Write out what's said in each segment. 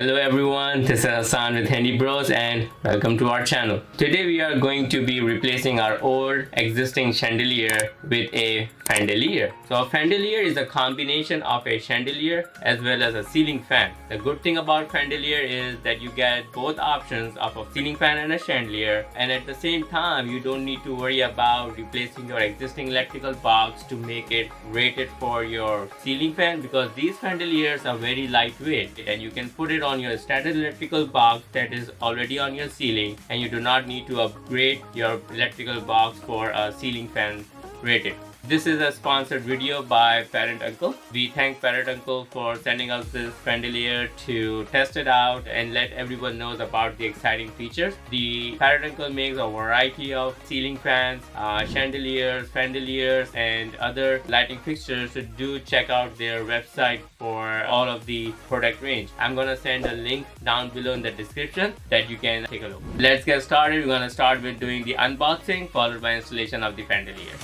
Hello everyone, this is Hassan with Handy Bros and welcome to our channel. Today we are going to be replacing our old existing chandelier with a fandelier. So a fandelier is a combination of a chandelier as well as a ceiling fan. The good thing about fandelier is that you get both options of a ceiling fan and a chandelier, and at the same time you don't need to worry about replacing your existing electrical box to make it rated for your ceiling fan, because these fandeliers are very lightweight and you can put it on your standard electrical box that is already on your ceiling, and you do not need to upgrade your electrical box for a ceiling fan rated. This is a sponsored video by Parrotuncle. We thank Parrotuncle for sending us this fandelier to test it out and let everyone know about the exciting features. The Parrotuncle makes a variety of ceiling fans, chandeliers, fandeliers, and other lighting fixtures, so do check out their website for all of the product range. I'm gonna send a link down below in the description that you can take a look. Let's get started. We're gonna start with doing the unboxing followed by installation of the fandelier.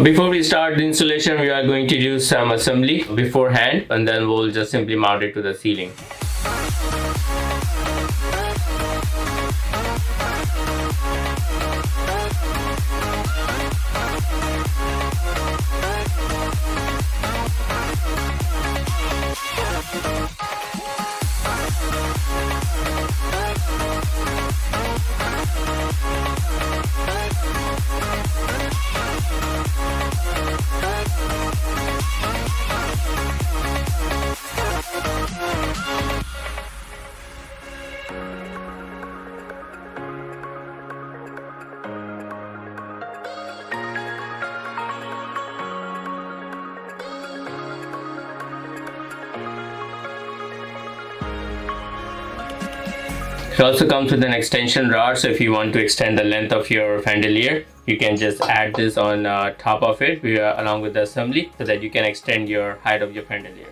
Before we start the installation, we are going to do some assembly beforehand, and then we'll just simply mount it to the ceiling. It also comes with an extension rod, so if you want to extend the length of your fandelier, you can just add this on top of it along with the assembly, so that you can extend your height of your fandelier.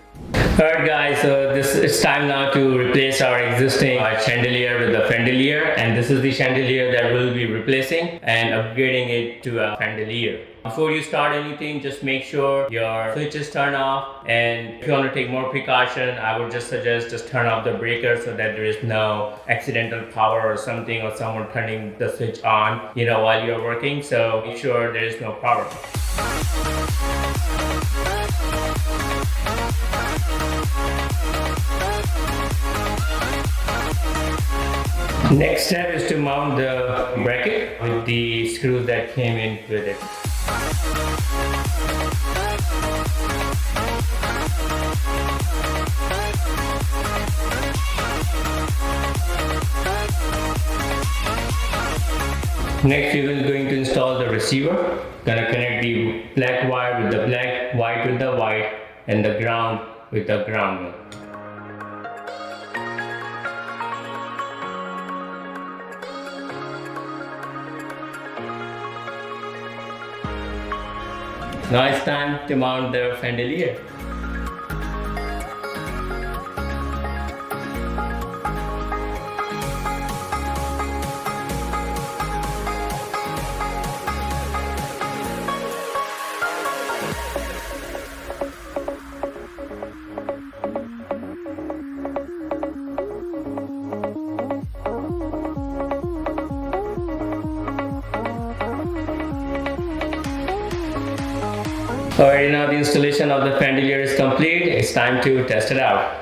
Alright guys, so it's time now to replace our existing chandelier with the fandelier, and this is the chandelier that we'll be replacing and upgrading it to a fandelier. Before you start anything, just make sure your switch is turned off, and if you want to take more precaution, I would just suggest just turn off the breaker so that there is no accidental power or something, or someone turning the switch on while you're working. So make sure there is no power. Next step is to mount the bracket with the screws that came in with it. Next, we will going to install the receiver. Gonna connect the black wire with the black, white with the white, and the ground with the ground one. Now it's time to mount the fandelier. Alright, now the installation of the fandelier is complete. It's time to test it out.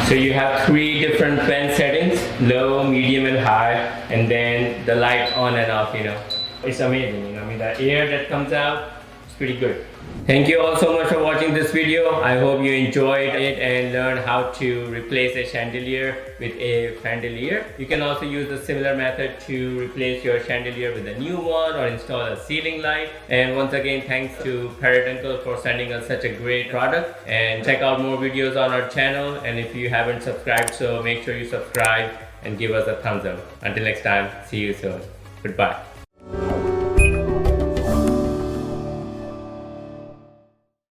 So you have 3 different fan settings: low, medium, and high, and then the lights on and off. It's amazing. I mean, the air that comes out, it's pretty good. Thank you all so much for watching this video. I hope you enjoyed it and learned how to replace a chandelier with a fandelier. You can also use a similar method to replace your chandelier with a new one or install a ceiling light. And once again, thanks to Parrotuncle for sending us such a great product. And check out more videos on our channel. And if you haven't subscribed, so make sure you subscribe and give us a thumbs up. Until next time, see you soon. Goodbye.